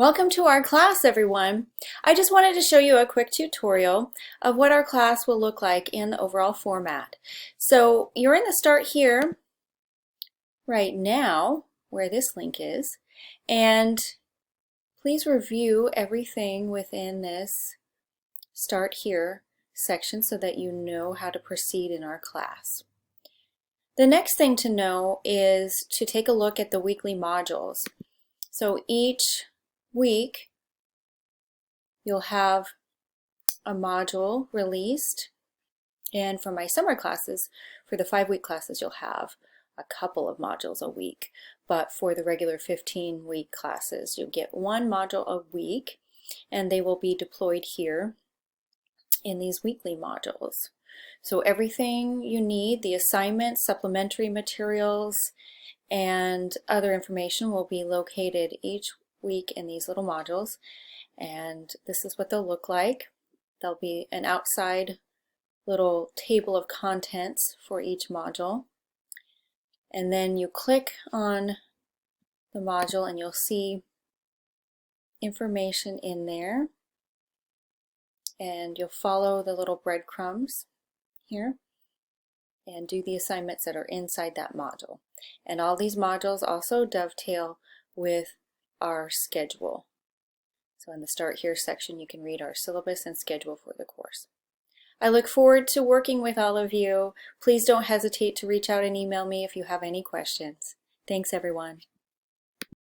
Welcome to our class, everyone. I just wanted to show you a quick tutorial of what our class will look like in the overall format. So you're in the Start Here right now, where this link is, and please review everything within this Start Here section so that you know how to proceed in our class. The next thing to know is to take a look at the weekly modules. So each week you'll have a module released, and for my summer classes, for the 5-week classes, you'll have a couple of modules a week, but for the regular 15-week classes you'll get one module a week, and they will be deployed here in these weekly modules. So everything you need, the assignments, supplementary materials, and other information will be located each week in these little modules, and this is what they'll look like. There'll be an outside little table of contents for each module, and then you click on the module and you'll see information in there, and you'll follow the little breadcrumbs here and do the assignments that are inside that module. And all these modules also dovetail with our schedule. So in the Start Here section you can read our syllabus and schedule for the course. I look forward to working with all of you. Please don't hesitate to reach out and email me if you have any questions. Thanks, everyone.